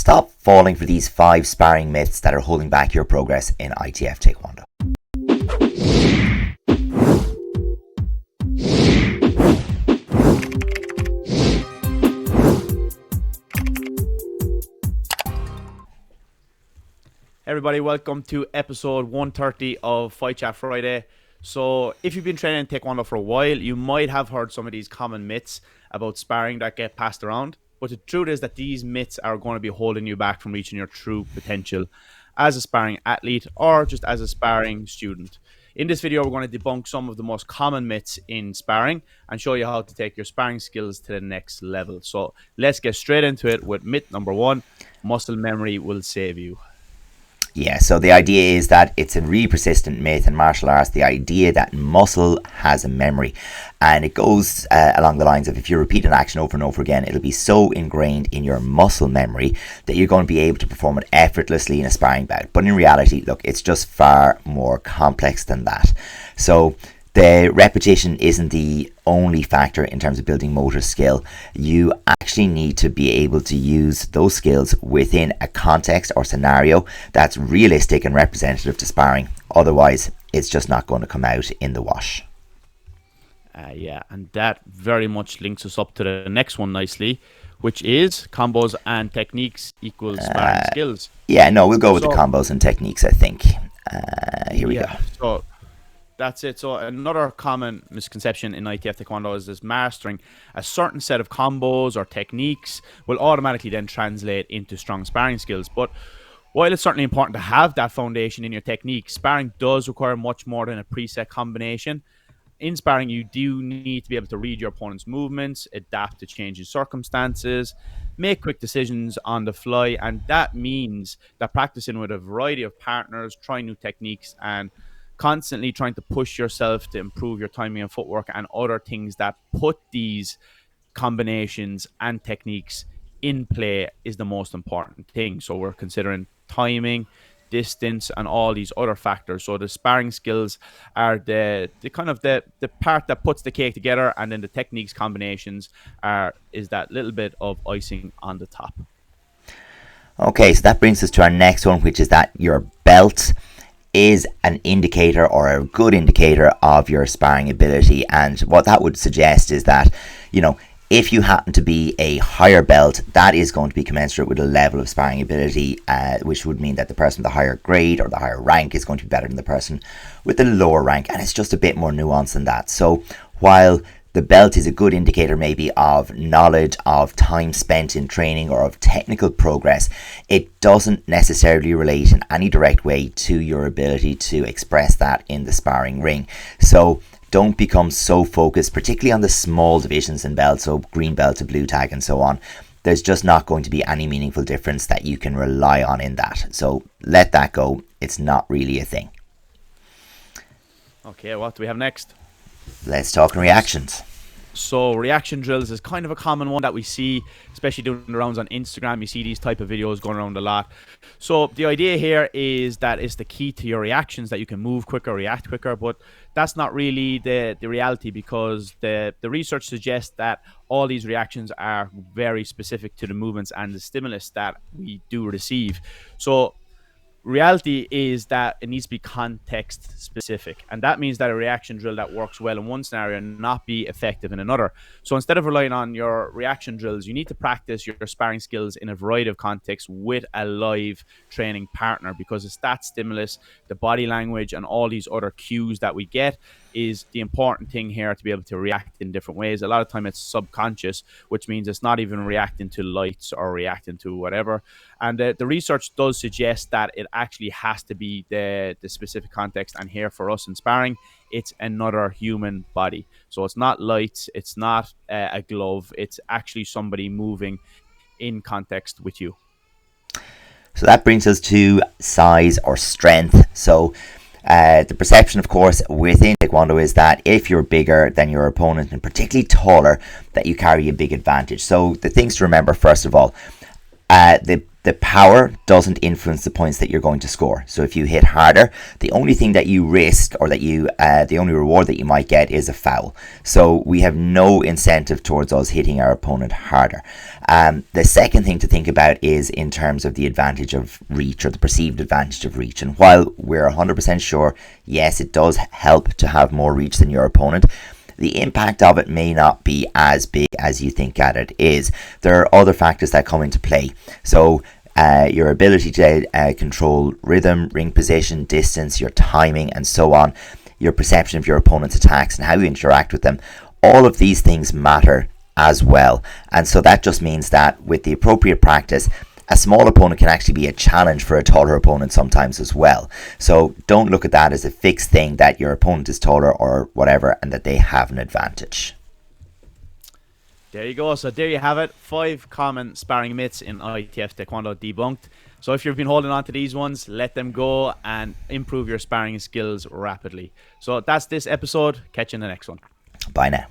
stop falling for these 5 sparring myths that are holding back your progress in ITF Taekwondo. Everybody, welcome to episode 130 of Fight Chat Friday. So if you've been training Taekwondo for a while, you might have heard some of these common myths about sparring that get passed around. But the truth is that these myths are going to be holding you back from reaching your true potential as a sparring athlete or just as a sparring student. In this video, we're going to debunk some of the most common myths in sparring and show you how to take your sparring skills to the next level. So let's get straight into it with myth number 1, muscle memory will save you. Yeah, so the idea is that it's a really persistent myth in martial arts, the idea that muscle has a memory. And it goes along the lines of if you repeat an action over and over again, it'll be so ingrained in your muscle memory that you're going to be able to perform it effortlessly in a sparring bout. But in reality, look, it's just far more complex than that. So the repetition isn't the only factor in terms of building motor skill. You actually need to be able to use those skills within a context or scenario that's realistic and representative to sparring. Otherwise, it's just not going to come out in the wash. Yeah, and that very much links us up to the next one nicely, which is combos and techniques equals sparring skills. Yeah, no, we'll go with the combos and techniques, I think. Here we go. So that's it. So another common misconception in ITF Taekwondo is this mastering a certain set of combos or techniques will automatically then translate into strong sparring skills. But while it's certainly important to have that foundation in your technique, sparring does require much more than a preset combination. In sparring, you do need to be able to read your opponent's movements, adapt to changing circumstances, make quick decisions on the fly, and that means that practicing with a variety of partners, trying new techniques, and constantly trying to push yourself to improve your timing and footwork and other things that put these combinations and techniques in play is the most important thing. So we're considering timing, distance, and all these other factors. So the sparring skills are the part that puts the cake together, and then the techniques combinations is that little bit of icing on the top. Okay, so that brings us to our next one, which is that your belt is an indicator or a good indicator of your sparring ability. And what that would suggest is that, if you happen to be a higher belt, that is going to be commensurate with a level of sparring ability, which would mean that the person with the higher grade or the higher rank is going to be better than the person with the lower rank. And it's just a bit more nuanced than that. So while the belt is a good indicator maybe of knowledge, of time spent in training, or of technical progress, it doesn't necessarily relate in any direct way to your ability to express that in the sparring ring. So don't become so focused, particularly on the small divisions in belts, so green belt to blue tag and so on. There's just not going to be any meaningful difference that you can rely on in that. So let that go. It's not really a thing. Okay, what do we have next? Let's talk reactions. So reaction drills is kind of a common one that we see, especially doing the rounds on Instagram. You see these type of videos going around a lot. So the idea here is that it's the key to your reactions that you can move quicker, react quicker, but that's not really the reality, because the research suggests that all these reactions are very specific to the movements and the stimulus that we do receive. So reality is that it needs to be context specific, and that means that a reaction drill that works well in one scenario not be effective in another. So instead of relying on your reaction drills, you need to practice your sparring skills in a variety of contexts with a live training partner, because it's that stimulus, the body language, and all these other cues that we get is the important thing here, to be able to react in different ways. A lot of time it's subconscious, which means it's not even reacting to lights or reacting to whatever. And the research does suggest that it actually has to be the specific context. And here for us in sparring, it's another human body. So it's not lights, it's not a glove, it's actually somebody moving in context with you. So that brings us to size or strength. So the perception, of course, within Taekwondo is that if you're bigger than your opponent, and particularly taller, that you carry a big advantage. So the things to remember, first of all, the The power doesn't influence the points that you're going to score. So if you hit harder, the only thing that you risk, or that the only reward that you might get, is a foul. So we have no incentive towards us hitting our opponent harder. The second thing to think about is in terms of the advantage of reach, or the perceived advantage of reach. And while we're 100% sure, yes, it does help to have more reach than your opponent, the impact of it may not be as big as you think that it is. There are other factors that come into play. So your ability to control rhythm, ring position, distance, your timing, and so on, your perception of your opponent's attacks and how you interact with them, all of these things matter as well. And so that just means that with the appropriate practice, a small opponent can actually be a challenge for a taller opponent sometimes as well. So don't look at that as a fixed thing, that your opponent is taller or whatever and that they have an advantage. There you go. So there you have it. 5 common sparring myths in ITF Taekwondo debunked. So if you've been holding on to these ones, let them go and improve your sparring skills rapidly. So that's this episode. Catch you in the next one. Bye now.